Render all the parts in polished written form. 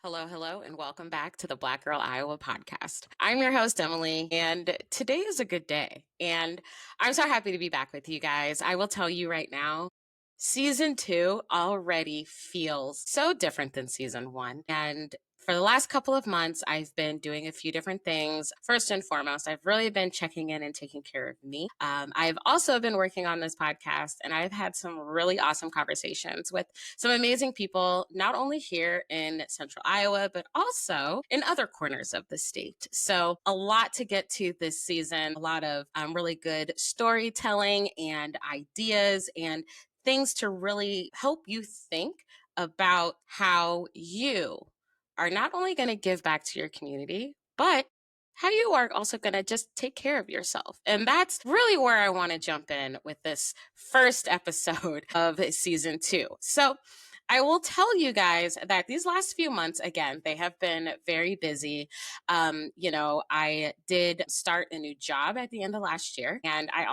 Hello, hello, and welcome back to the Black Girl Iowa podcast. I'm your host, Emily, and today is a good day. And I'm so happy to be back with you guys. I will tell you right now, season two already feels so different than season one. And for the last couple of months, I've been doing a few different things. First and foremost, I've really been checking in and taking care of me. I've also been working on this podcast, and I've had some really awesome conversations with some amazing people, not only here in central Iowa, but also in other corners of the state. So, a lot to get to this season, a lot of really good storytelling and ideas and things to really help you think about how you are not only going to give back to your community, but how you are also going to just take care of yourself. And that's really where I want to jump in with this first episode of season two. So, I will tell you guys that these last few months, again, they have been very busy. I did start a new job at the end of last year. And I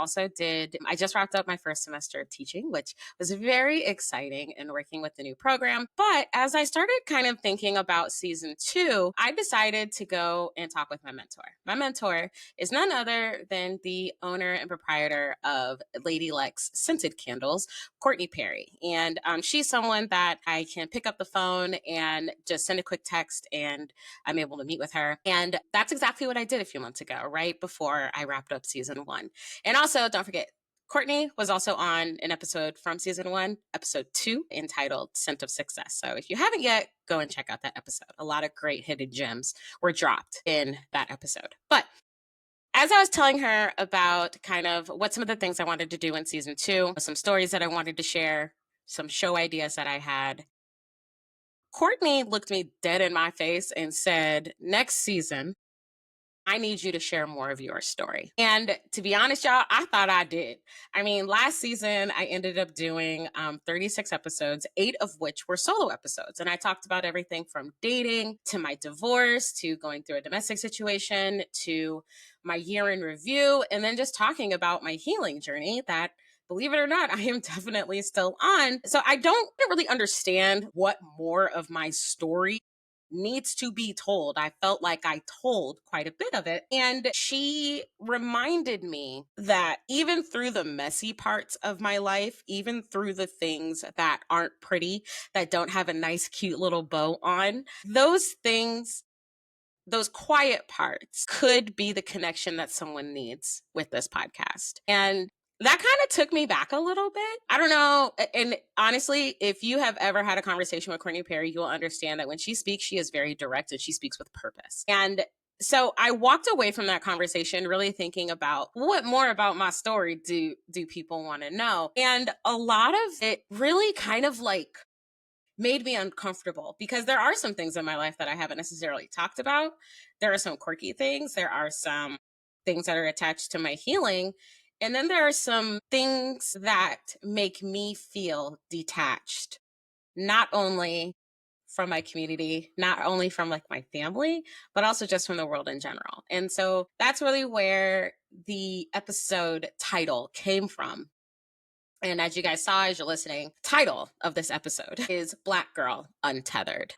just wrapped up my first semester of teaching, which was very exciting and working with the new program. But as I started kind of thinking about season two, I decided to go and talk with my mentor. My mentor is none other than the owner and proprietor of Lady Lex Scented Candles, Courtney Perry. And she's someone that I can pick up the phone and just send a quick text and I'm able to meet with her. And that's exactly what I did a few months ago, right before I wrapped up season one. And also, don't forget, Courtney was also on an episode from season one, episode 2, entitled Scent of Success. So if you haven't yet, go and check out that episode. A lot of great hidden gems were dropped in that episode. But as I was telling her about kind of what some of the things I wanted to do in season two, some stories that I wanted to share, some show ideas that I had, Courtney looked me dead in my face and said, next season, I need you to share more of your story. And to be honest, y'all, I thought I did. I mean, last season, I ended up doing 36 episodes, 8 of which were solo episodes. And I talked about everything from dating to my divorce to going through a domestic situation to my year in review, and then just talking about my healing journey that, believe it or not, I am definitely still on. So I don't really understand what more of my story needs to be told. I felt like I told quite a bit of it. And she reminded me that even through the messy parts of my life, even through the things that aren't pretty, that don't have a nice, cute little bow on, those things, those quiet parts could be the connection that someone needs with this podcast. And that kind of took me back a little bit. I don't know. And honestly, if you have ever had a conversation with Courtney Perry, you'll understand that when she speaks, she is very direct and she speaks with purpose. And so I walked away from that conversation really thinking about what more about my story do people want to know? And a lot of it really kind of like made me uncomfortable because there are some things in my life that I haven't necessarily talked about. There are some quirky things. There are some things that are attached to my healing. And then there are some things that make me feel detached, not only from my community, not only from like my family, but also just from the world in general. And so that's really where the episode title came from. And as you guys saw, as you're listening, title of this episode is Black Girl Untethered.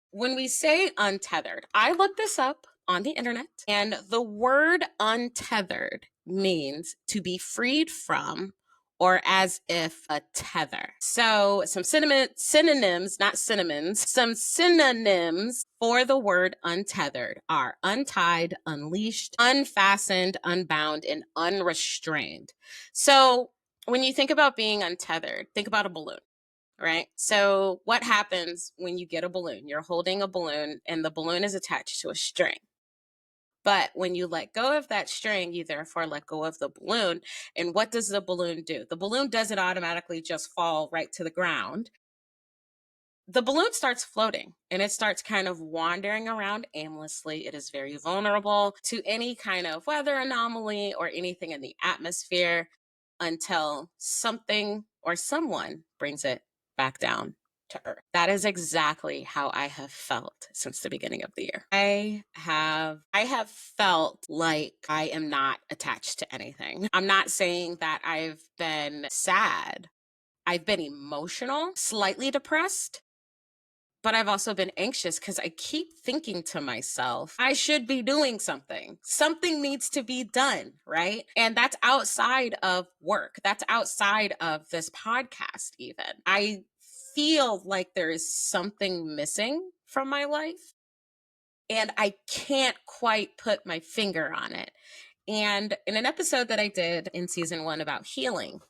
When we say untethered, I looked this up on the internet, and the word untethered means to be freed from or as if a tether. So some synonyms, not cinnamons, some synonyms for the word untethered are untied, unleashed, unfastened, unbound, and unrestrained. So when you think about being untethered, think about a balloon, right? So what happens when you get a balloon? You're holding a balloon and the balloon is attached to a string. But when you let go of that string, you therefore let go of the balloon. And what does the balloon do? The balloon doesn't automatically just fall right to the ground. The balloon starts floating and it starts kind of wandering around aimlessly. It is very vulnerable to any kind of weather anomaly or anything in the atmosphere until something or someone brings it back down to earth. That is exactly how I have felt since the beginning of the year. I have felt like I am not attached to anything. I'm not saying that I've been sad. I've been emotional, slightly depressed, But I've also been anxious because I keep thinking to myself, I should be doing something. Something needs to be done, right? And that's outside of work. That's outside of this podcast, even. I feel like there is something missing from my life, and I can't quite put my finger on it. And in an episode that I did in season 1 about healing,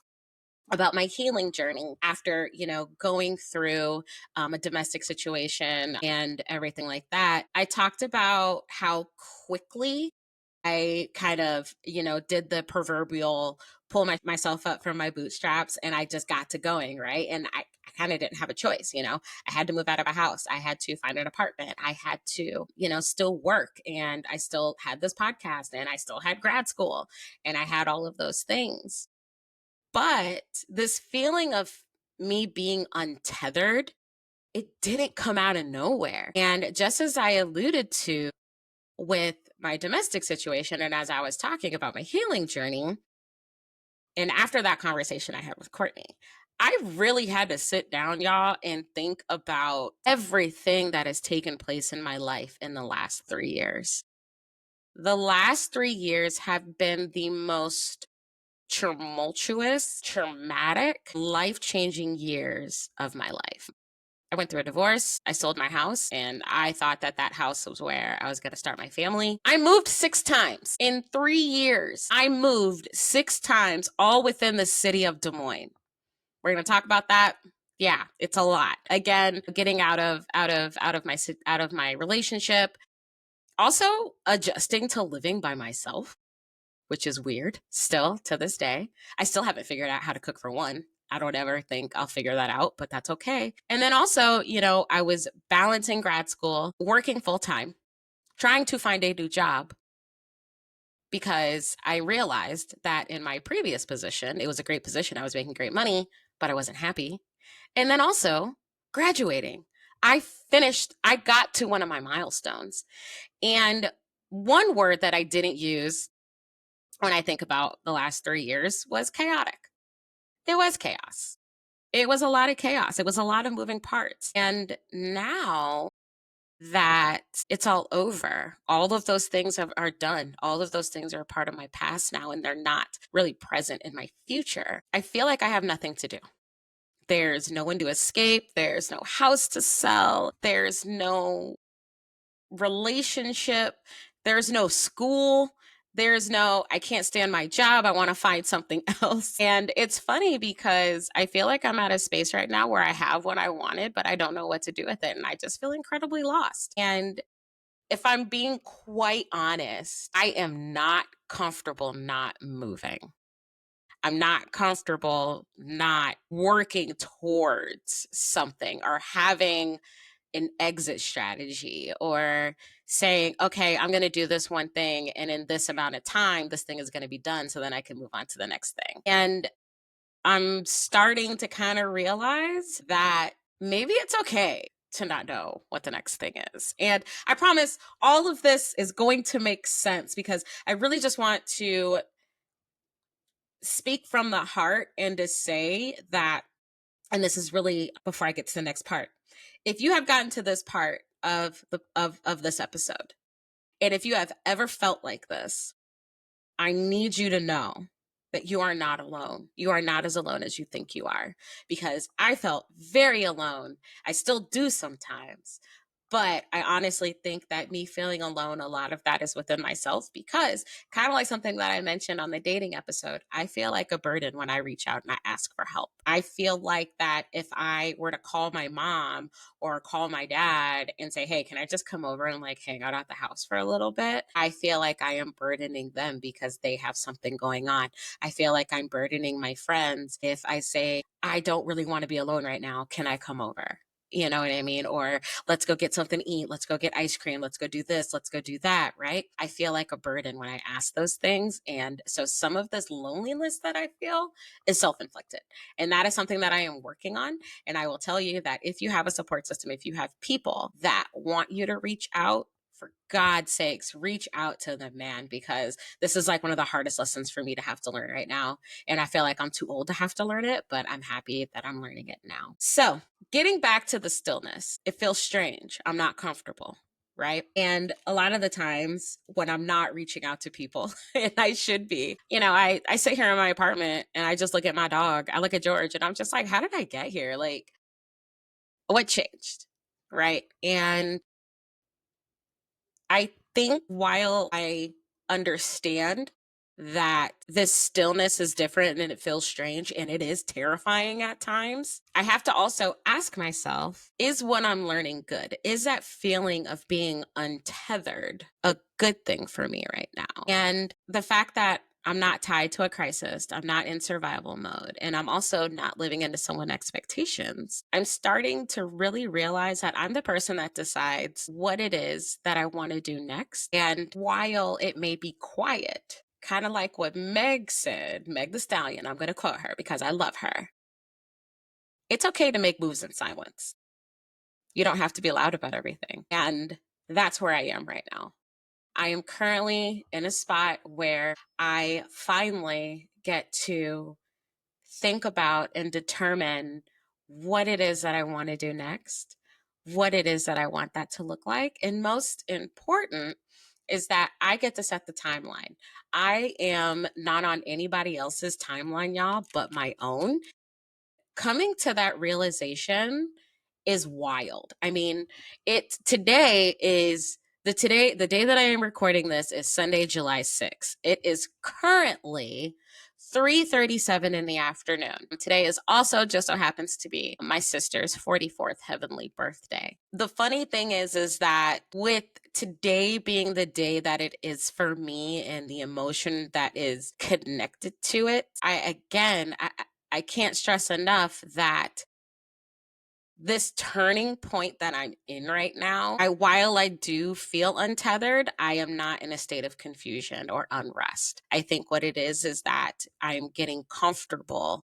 about my healing journey after, going through a domestic situation and everything like that, I talked about how quickly I kind of, did the proverbial pull myself up from my bootstraps, and I just got to going, right? And I kind of didn't have a choice, I had to move out of a house. I had to find an apartment. I had to, still work. And I still had this podcast, and I still had grad school, and I had all of those things. But this feeling of me being untethered, it didn't come out of nowhere. And just as I alluded to with my domestic situation, and as I was talking about my healing journey, and after that conversation I had with Courtney, I really had to sit down, y'all, and think about everything that has taken place in my life in the last 3 years. The last 3 years have been the most tumultuous, traumatic, life-changing years of my life. I went through a divorce. I sold my house, and I thought that that house was where I was going to start my family. I moved 6 times in 3 years. I moved 6 times, all within the city of Des Moines. We're going to talk about that. Yeah, it's a lot. Again, getting out of my relationship, also adjusting to living by myself, which is weird still to this day. I still haven't figured out how to cook, for one. I don't ever think I'll figure that out, but that's okay. And then also, I was balancing grad school, working full time, trying to find a new job, because I realized that in my previous position, it was a great position. I was making great money, but I wasn't happy. And then also graduating. I got to one of my milestones. And one word that I didn't use when I think about the last 3 years was chaotic. It was chaos. It was a lot of chaos. It was a lot of moving parts. And now that it's all over, all of those things are done. All of those things are a part of my past now, and they're not really present in my future. I feel like I have nothing to do. There's no one to escape. There's no house to sell. There's no relationship. There's no school. I can't stand my job. I want to find something else. And it's funny because I feel like I'm at a space right now where I have what I wanted, but I don't know what to do with it. And I just feel incredibly lost. And if I'm being quite honest, I am not comfortable not moving. I'm not comfortable not working towards something or having an exit strategy, or saying, okay, I'm going to do this one thing, and in this amount of time, this thing is going to be done, so then I can move on to the next thing. And I'm starting to kind of realize that maybe it's okay to not know what the next thing is. And I promise all of this is going to make sense, because I really just want to speak from the heart and to say that, and this is really before I get to the next part, if you have gotten to this part of this episode, and if you have ever felt like this, I need you to know that you are not alone. You are not as alone as you think you are, because I felt very alone. I still do sometimes. But I honestly think that me feeling alone, a lot of that is within myself, because kind of like something that I mentioned on the dating episode, I feel like a burden when I reach out and I ask for help. I feel like that if I were to call my mom or call my dad and say, hey, can I just come over and like hang out at the house for a little bit? I feel like I am burdening them because they have something going on. I feel like I'm burdening my friends if I say, I don't really want to be alone right now. Can I come over? You know what I mean? Or let's go get something to eat. Let's go get ice cream. Let's go do this. Let's go do that. Right? I feel like a burden when I ask those things. And so some of this loneliness that I feel is self-inflicted. And that is something that I am working on. And I will tell you that if you have a support system, if you have people that want you to reach out for God's sakes, reach out to the man, because this is like one of the hardest lessons for me to have to learn right now. And I feel like I'm too old to have to learn it, but I'm happy that I'm learning it now. So, getting back to the stillness, it feels strange. I'm not comfortable. Right. And a lot of the times when I'm not reaching out to people, and I should be, I sit here in my apartment and I just look at my dog. I look at George and I'm just like, how did I get here? Like, what changed? Right. And I think while I understand that this stillness is different and it feels strange and it is terrifying at times, I have to also ask myself, is what I'm learning good? Is that feeling of being untethered a good thing for me right now? And the fact that I'm not tied to a crisis, I'm not in survival mode, and I'm also not living into someone's expectations, I'm starting to really realize that I'm the person that decides what it is that I want to do next. And while it may be quiet, kind of like what Meg said, Meg the Stallion, I'm going to quote her because I love her. It's okay to make moves in silence. You don't have to be loud about everything. And that's where I am right now. I am currently in a spot where I finally get to think about and determine what it is that I want to do next, what it is that I want that to look like. And most important is that I get to set the timeline. I am not on anybody else's timeline, y'all, but my own. Coming to that realization is wild. I mean, the day that I am recording this is Sunday, July 6th. It is currently 3:37 in the afternoon. Today is also just so happens to be my sister's 44th heavenly birthday. The funny thing is that with today being the day that it is for me and the emotion that is connected to it, I can't stress enough that this turning point that I'm in right now, while I do feel untethered, I am not in a state of confusion or unrest. I think what it is that I'm getting comfortable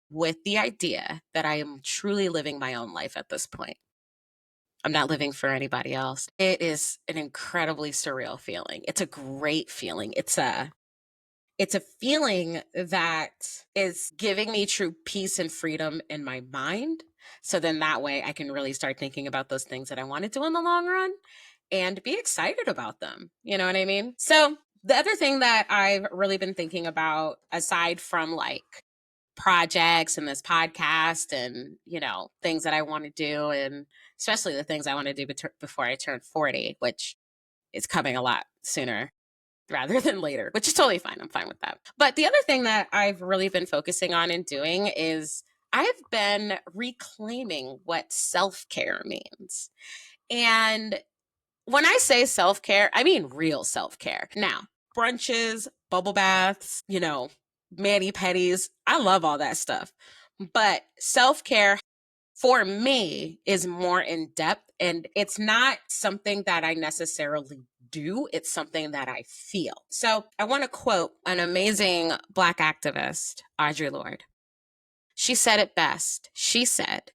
with the idea that I am truly living my own life at this point. I'm not living for anybody else. It is an incredibly surreal feeling. It's a great feeling. It's a feeling that is giving me true peace and freedom in my mind. So then that way I can really start thinking about those things that I want to do in the long run and be excited about them. You know what I mean? So the other thing that I've really been thinking about, aside from like projects and this podcast and, things that I want to do, and especially the things I want to do before I turn 40, which is coming a lot sooner rather than later, which is totally fine. I'm fine with that. But the other thing that I've really been focusing on and doing is I've been reclaiming what self-care means. And when I say self-care, I mean real self-care. Now, brunches, bubble baths, mani-pedis, I love all that stuff. But self-care for me is more in depth, and it's not something that I necessarily do. It's something that I feel. So I want to quote an amazing Black activist, Audre Lorde. She said it best. She said,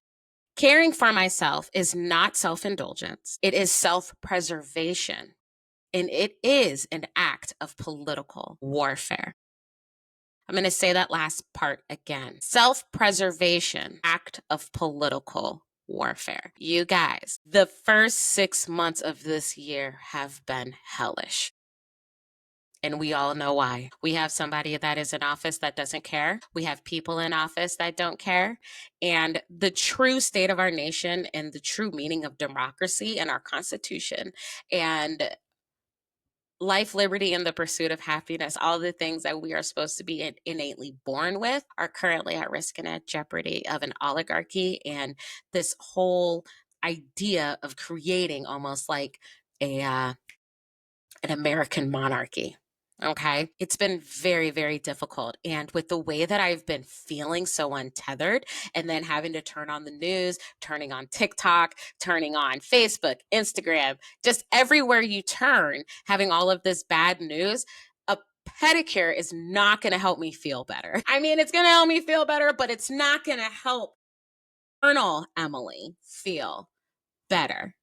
"Caring for myself is not self-indulgence. It is self-preservation. And it is an act of political warfare." I'm going to say that last part again. Self-preservation, act of political warfare. You guys, the first 6 months of this year have been hellish. And we all know why. We have somebody that is in office that doesn't care. We have people in office that don't care. And the true state of our nation and the true meaning of democracy and our Constitution and life, liberty, and the pursuit of happiness, all the things that we are supposed to be innately born with, are currently at risk and at jeopardy of an oligarchy and this whole idea of creating almost like an American monarchy. Okay. It's been very, very difficult. And with the way that I've been feeling so untethered, and then having to turn on the news, turning on TikTok, turning on Facebook, Instagram, just everywhere you turn, having all of this bad news, a pedicure is not going to help me feel better. I mean, it's going to help me feel better, but it's not going to help Colonel Emily feel better.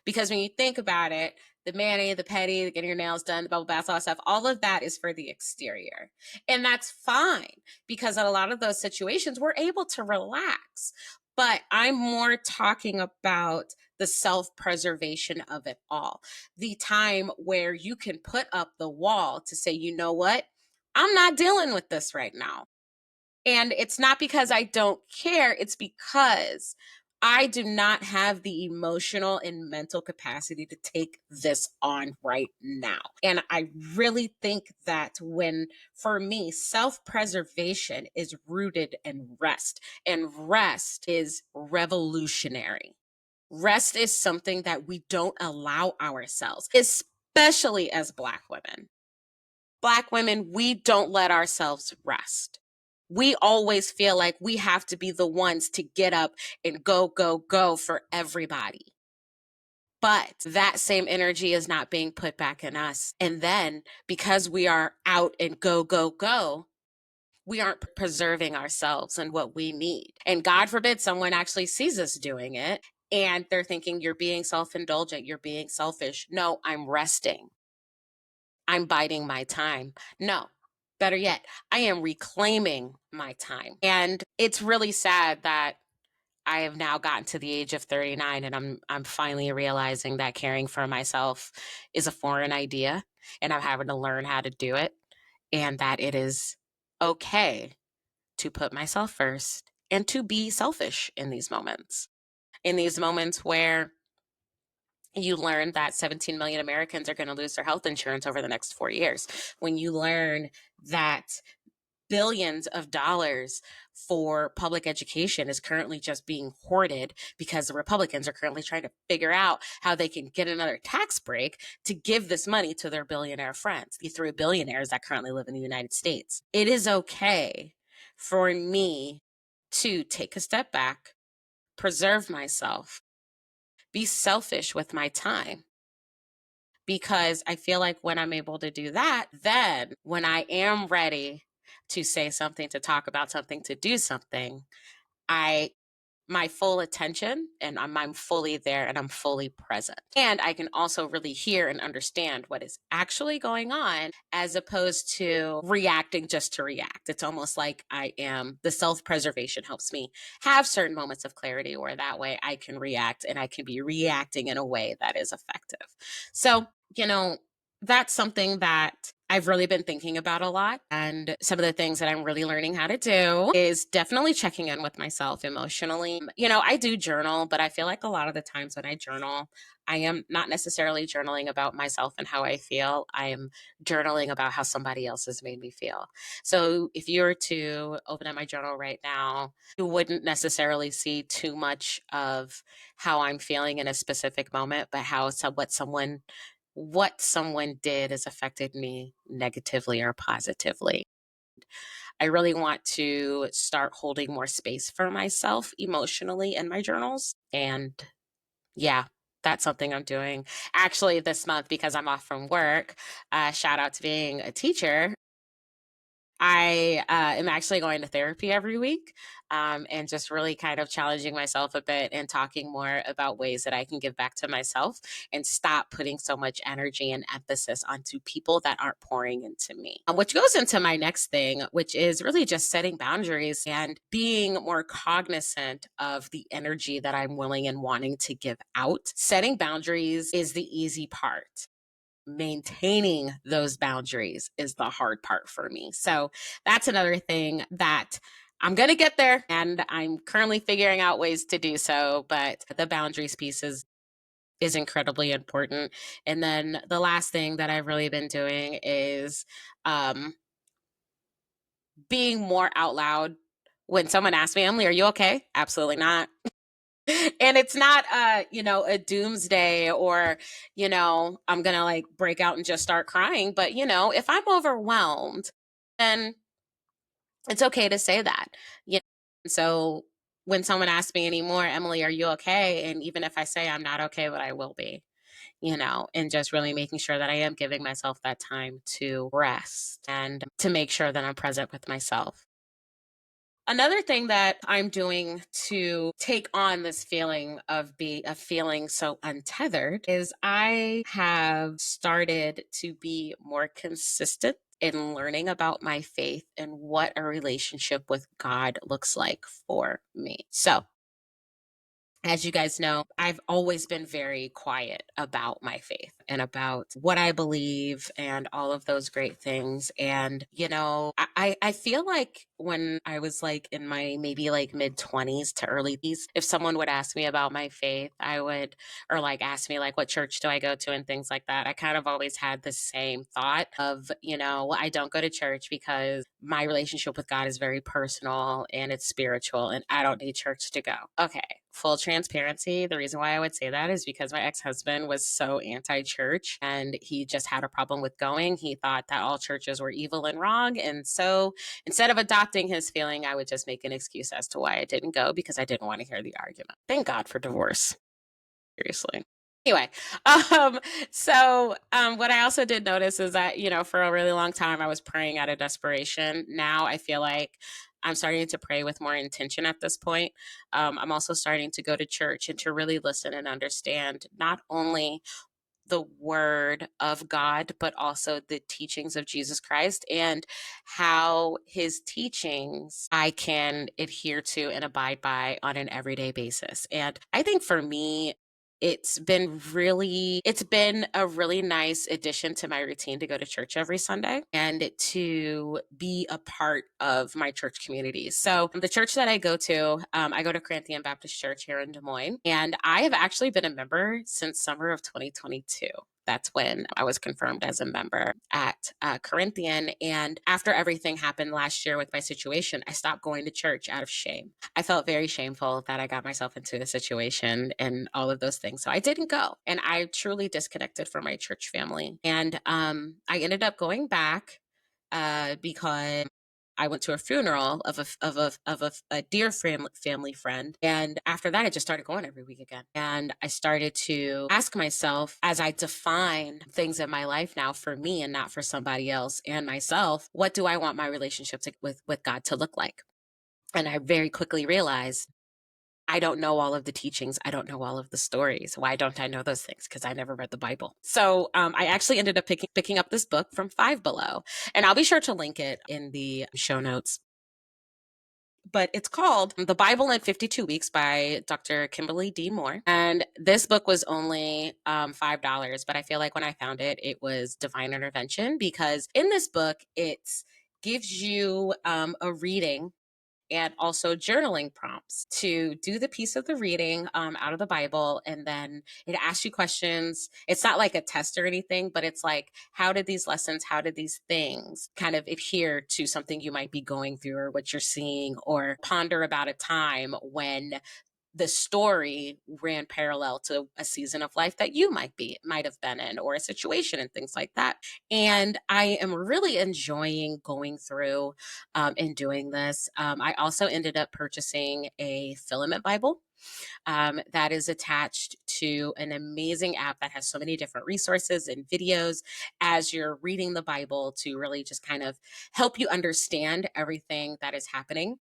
Because when you think about it, the mani, the pedi, the getting your nails done, the bubble baths, all that stuff, all of that is for the exterior. And that's fine because in a lot of those situations, we're able to relax. But I'm more talking about the self preservation of it all. The time where you can put up the wall to say, you know what? I'm not dealing with this right now. And it's not because I don't care, it's because I do not have the emotional and mental capacity to take this on right now. And I really think that when, for me, self preservation is rooted in rest, and rest is revolutionary. Rest is something that we don't allow ourselves, especially as Black women. Black women, we don't let ourselves rest. We always feel like we have to be the ones to get up and go, go, go for everybody. But that same energy is not being put back in us. And then because we are out and go, go, go, we aren't preserving ourselves and what we need. And God forbid someone actually sees us doing it and they're thinking, you're being self indulgent, you're being selfish. No, I'm resting. I'm biding my time. No, better yet, I am reclaiming my time. And it's really sad that I have now gotten to the age of 39 and I'm finally realizing that caring for myself is a foreign idea and I'm having to learn how to do it and that it is okay to put myself first and to be selfish in these moments. In these moments where you learn that 17 million Americans are going to lose their health insurance over the next 4 years. When you learn that billions of dollars for public education is currently just being hoarded because the Republicans are currently trying to figure out how they can get another tax break to give this money to their billionaire friends, the 3 billionaires that currently live in the United States. It is okay for me to take a step back, preserve myself, be selfish with my time because I feel like when I'm able to do that, then when I am ready to say something, to talk about something, to do something, I my full attention and I'm fully there and I'm fully present. And I can also really hear and understand what is actually going on as opposed to reacting just to react. It's almost like the self preservation helps me have certain moments of clarity where that way I can react and I can be reacting in a way that is effective. So, you know, that's something that I've really been thinking about a lot. And some of the things that I'm really learning how to do is definitely checking in with myself emotionally. I do journal, but I feel like a lot of the times when I journal, I am not necessarily journaling about myself and how I feel. I am journaling about how somebody else has made me feel. So if you were to open up my journal right now, you wouldn't necessarily see too much of how I'm feeling in a specific moment, but what someone did has affected me negatively or positively. I really want to start holding more space for myself emotionally in my journals. And yeah, that's something I'm doing actually this month because I'm off from work. Shout out to being a teacher. I am actually going to therapy every week and just really kind of challenging myself a bit and talking more about ways that I can give back to myself and stop putting so much energy and emphasis onto people that aren't pouring into me. Which goes into my next thing, which is really just setting boundaries and being more cognizant of the energy that I'm willing and wanting to give out. Setting boundaries is the easy part. Maintaining those boundaries is the hard part for me. So that's another thing that I'm going to get there and I'm currently figuring out ways to do so, but the boundaries piece is incredibly important. And then the last thing that I've really been doing is being more out loud. When someone asks me, Emily, are you okay? Absolutely not. And it's not a doomsday or I'm gonna like break out and just start crying, but if I'm overwhelmed, then it's okay to say that. So when someone asks me anymore, Emily, are you okay? And even if I say I'm not okay, but I will be, and just really making sure that I am giving myself that time to rest and to make sure that I'm present with myself. Another thing that I'm doing to take on this feeling of feeling so untethered is I have started to be more consistent in learning about my faith and what a relationship with God looks like for me. So, as you guys know, I've always been very quiet about my faith and about what I believe and all of those great things. And, I feel like when I was like in my maybe like mid 20s to early 30s, if someone would ask me about my faith, I would, or like ask me like what church do I go to and things like that. I kind of always had the same thought of, I don't go to church because my relationship with God is very personal and it's spiritual and I don't need church to go. Okay, full transparency, the reason why I would say that is because my ex-husband was so anti-church and he just had a problem with going. He thought that all churches were evil and wrong. And so instead of adopting his feeling, I would just make an excuse as to why I didn't go because I didn't want to hear the argument. Thank God for divorce. Seriously. Anyway, what I also did notice is that, for a really long time, I was praying out of desperation. Now I feel like I'm starting to pray with more intention at this point. I'm also starting to go to church and to really listen and understand not only the word of God, but also the teachings of Jesus Christ and how his teachings I can adhere to and abide by on an everyday basis. And I think for me, it's been a really nice addition to my routine to go to church every Sunday and to be a part of my church community. So the church that I go to Corinthian Baptist Church here in Des Moines, and I have actually been a member since summer of 2022. That's when I was confirmed as a member at Corinthian. And after everything happened last year with my situation, I stopped going to church out of shame. I felt very shameful that I got myself into a situation and all of those things. So I didn't go. And I truly disconnected from my church family. And I ended up going back because I went to a funeral of a dear family friend, and after that, I just started going every week again. And I started to ask myself, as I define things in my life now for me and not for somebody else and myself, what do I want my relationship with God to look like? And I very quickly realized I don't know all of the teachings. I don't know all of the stories. Why don't I know those things? Because I never read the Bible. So I actually ended up picking up this book from Five Below, and I'll be sure to link it in the show notes. But it's called The Bible in 52 Weeks by Dr. Kimberly D. Moore. And this book was only $5, but I feel like when I found it, it was divine intervention because in this book, it gives you a reading and also journaling prompts to do the piece of the reading out of the Bible. And then it asks you questions. It's not like a test or anything, but it's like, how did these things kind of adhere to something you might be going through or what you're seeing, or ponder about a time when the story ran parallel to a season of life that you might have been in, or a situation and things like that. And I am really enjoying going through and doing this. I also ended up purchasing a filament Bible that is attached to an amazing app that has so many different resources and videos as you're reading the Bible to really just kind of help you understand everything that is happening.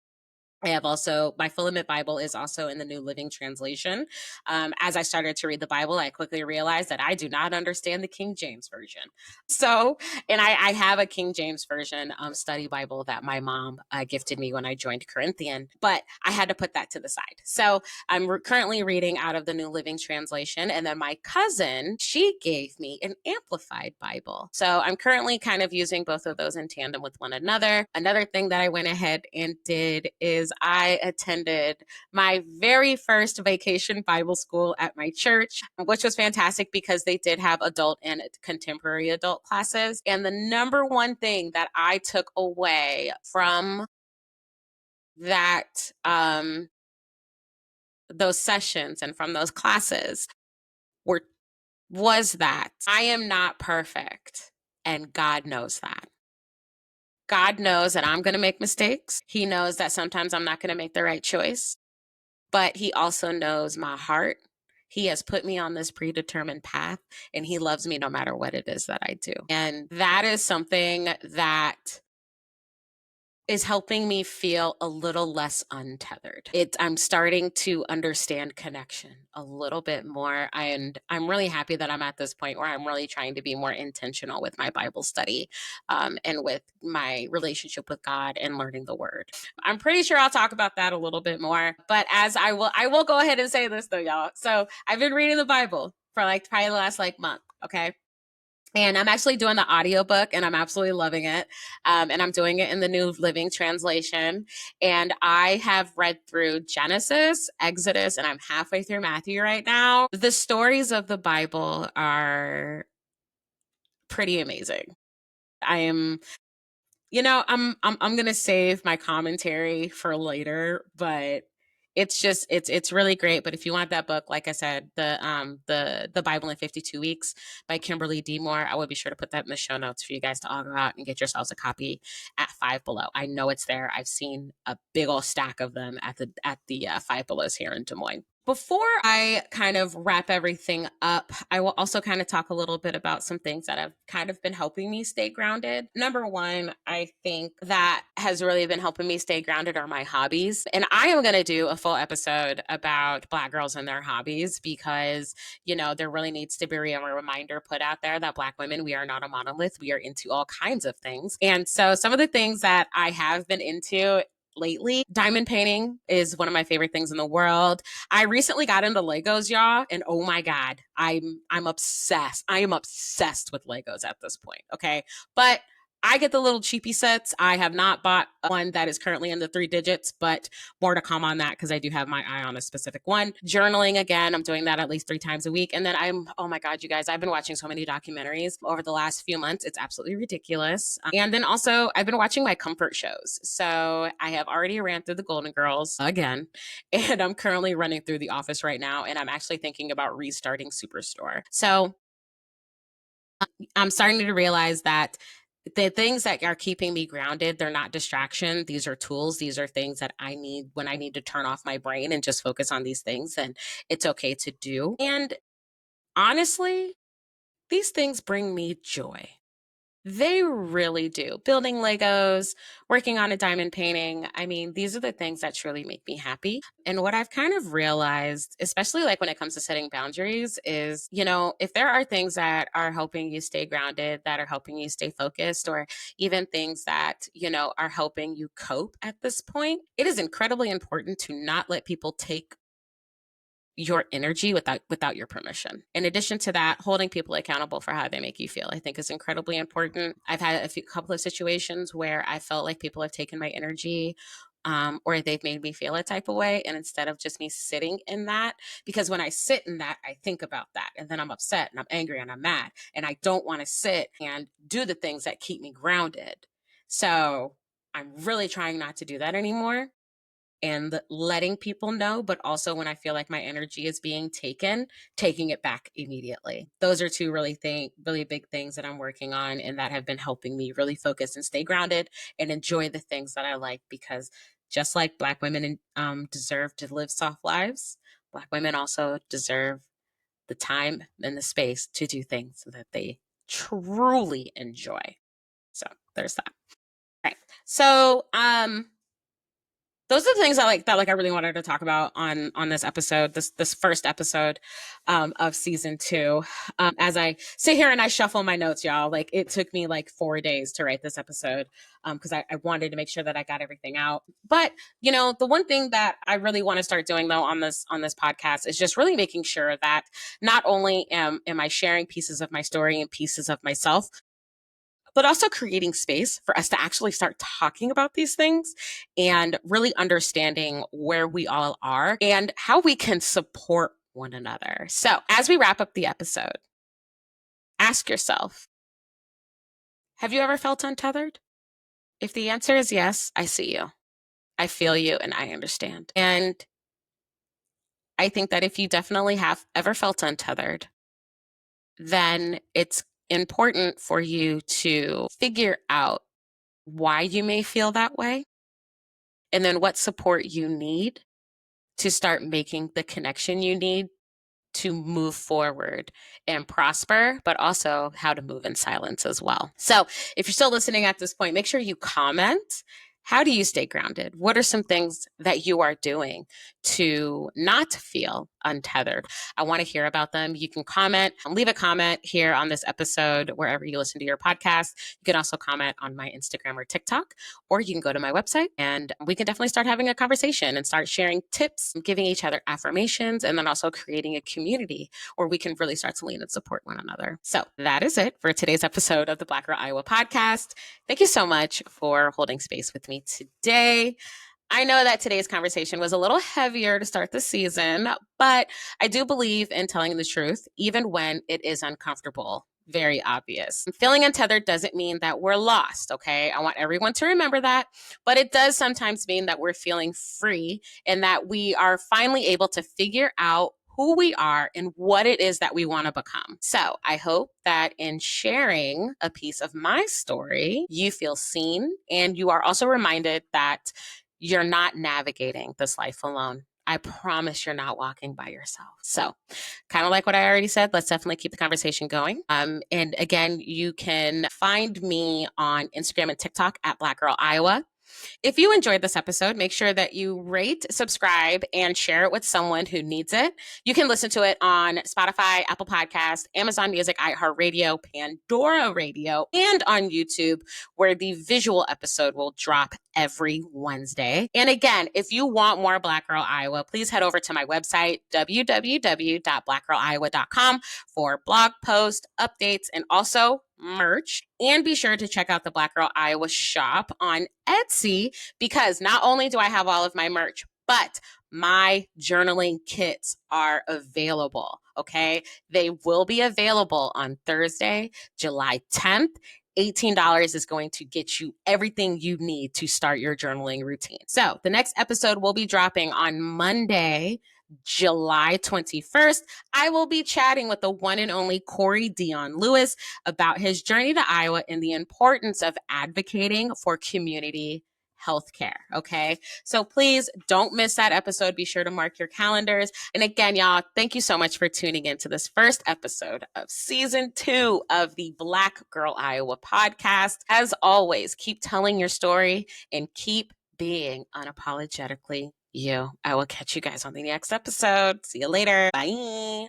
I have also, my filament Bible is also in the New Living Translation. As I started to read the Bible, I quickly realized that I do not understand the King James Version. So, and I have a King James Version study Bible that my mom gifted me when I joined Corinthian, but I had to put that to the side. So I'm currently reading out of the New Living Translation. And then my cousin, she gave me an Amplified Bible. So I'm currently kind of using both of those in tandem with one another. Another thing that I went ahead and did is I attended my very first vacation Bible school at my church, which was fantastic because they did have adult and contemporary adult classes. And the number one thing that I took away from that, those sessions and from those classes were was that I am not perfect, and God knows that. God knows that I'm going to make mistakes. He knows that sometimes I'm not going to make the right choice, but he also knows my heart. He has put me on this predetermined path, and he loves me no matter what it is that I do. And that is something that is helping me feel a little less untethered. I'm starting to understand connection a little bit more. And I'm really happy that I'm at this point where I'm really trying to be more intentional with my Bible study, and with my relationship with God and learning the word. I'm pretty sure I'll talk about that a little bit more. But as I will go ahead and say this though, y'all. So I've been reading the Bible for like probably the last like month. Okay. And I'm actually doing the audiobook and I'm absolutely loving it. And I'm doing it in the New Living Translation. And I have read through Genesis, Exodus, and I'm halfway through Matthew right now. The stories of the Bible are pretty amazing. I am I'm gonna save my commentary for later, but it's really great. But if you want that book, like I said, the Bible in 52 Weeks by Kimberly Moore, I will be sure to put that in the show notes for you guys to all go out and get yourselves a copy at Five Below. I know it's there. I've seen a big old stack of them at the Five Belows here in Des Moines. Before I kind of wrap everything up, I will also kind of talk a little bit about some things that have kind of been helping me stay grounded. Number one, I think that has really been helping me stay grounded are my hobbies. And I am going to do a full episode about Black girls and their hobbies because, there really needs to be a reminder put out there that Black women, we are not a monolith. We are into all kinds of things. And so some of the things that I have been into lately, diamond painting is one of my favorite things in the world. I recently got into Legos, y'all, and oh my God, I'm obsessed. I am obsessed with Legos at this point. Okay. But I get the little cheapy sets. I have not bought one that is currently in the 3 digits, but more to come on that because I do have my eye on a specific one. Journaling, again, I'm doing that at least 3 times a week. And then oh my God, you guys, I've been watching so many documentaries over the last few months. It's absolutely ridiculous. And then also, I've been watching my comfort shows. So I have already ran through the Golden Girls again, and I'm currently running through The Office right now. And I'm actually thinking about restarting Superstore. So I'm starting to realize that the things that are keeping me grounded, they're not distraction. These are tools. These are things that I need when I need to turn off my brain and just focus on these things. And it's okay to do. And honestly, these things bring me joy. They really do. Building Legos, working on a diamond painting. I mean, these are the things that truly make me happy. And what I've kind of realized, especially like when it comes to setting boundaries, is, if there are things that are helping you stay grounded, that are helping you stay focused, or even things that, are helping you cope at this point, it is incredibly important to not let people take your energy without your permission. In addition to that, holding people accountable for how they make you feel, I think is incredibly important. I've had couple of situations where I felt like people have taken my energy, or they've made me feel a type of way. And instead of just me sitting in that, because when I sit in that, I think about that and then I'm upset and I'm angry and I'm mad and I don't want to sit and do the things that keep me grounded. So I'm really trying not to do that anymore and letting people know, but also when I feel like my energy is being taking it back immediately. Those are two really big things that I'm working on and that have been helping me really focus and stay grounded and enjoy the things that I like, because just like Black women deserve to live soft lives, Black women also deserve the time and the space to do things that they truly enjoy. So there's that. Right. So, those are the things I really wanted to talk about on this episode, this first episode of season 2. As I sit here and I shuffle my notes, y'all, like it took me like 4 days to write this episode because I wanted to make sure that I got everything out. But the one thing that I really want to start doing though on this podcast is just really making sure that not only am I sharing pieces of my story and pieces of myself, but also creating space for us to actually start talking about these things and really understanding where we all are and how we can support one another. So, as we wrap up the episode, ask yourself, have you ever felt untethered? If the answer is yes, I see you. I feel you and I understand. And I think that if you definitely have ever felt untethered, then it's important for you to figure out why you may feel that way and then what support you need to start making the connection you need to move forward and prosper, but also how to move in silence as well. So if you're still listening at this point, make sure you comment How do you stay grounded? What are some things that you are doing to not feel untethered? I want to hear about them. You can comment, leave a comment here on this episode, wherever you listen to your podcast. You can also comment on my Instagram or TikTok, or you can go to my website and we can definitely start having a conversation and start sharing tips, giving each other affirmations, and then also creating a community where we can really start to lean and support one another. So that is it for today's episode of the Black Girl Iowa podcast. Thank you so much for holding space with me today. I know that today's conversation was a little heavier to start the season, but I do believe in telling the truth, even when it is uncomfortable. Very obvious. Feeling untethered doesn't mean that we're lost, okay? I want everyone to remember that, but it does sometimes mean that we're feeling free and that we are finally able to figure out who we are and what it is that we want to become. So I hope that in sharing a piece of my story, you feel seen and you are also reminded that you're not navigating this life alone. I promise you're not walking by yourself. So kind of like what I already said, let's definitely keep the conversation going. And again, you can find me on Instagram and TikTok at Black Girl Iowa. If you enjoyed this episode, make sure that you rate, subscribe, and share it with someone who needs it. You can listen to it on Spotify, Apple Podcasts, Amazon Music, iHeartRadio, Pandora Radio, and on YouTube, where the visual episode will drop every Wednesday. And again, if you want more Black Girl Iowa, please head over to my website, www.blackgirliowa.com, for blog posts, updates, and also merch. And be sure to check out the Black Girl Iowa shop on Etsy, because not only do I have all of my merch, but my journaling kits are available. Okay. They will be available on Thursday, July 10th. $18 is going to get you everything you need to start your journaling routine. So the next episode will be dropping on Monday, July 21st. I will be chatting with the one and only Corey Dion Lewis about his journey to Iowa and the importance of advocating for community healthcare. Okay. So please don't miss that episode. Be sure to mark your calendars. And again, y'all, thank you so much for tuning into this first episode of season 2 of the Black Girl Iowa podcast. As always, keep telling your story and keep being unapologetically you. I will catch you guys on the next episode. See you later. Bye.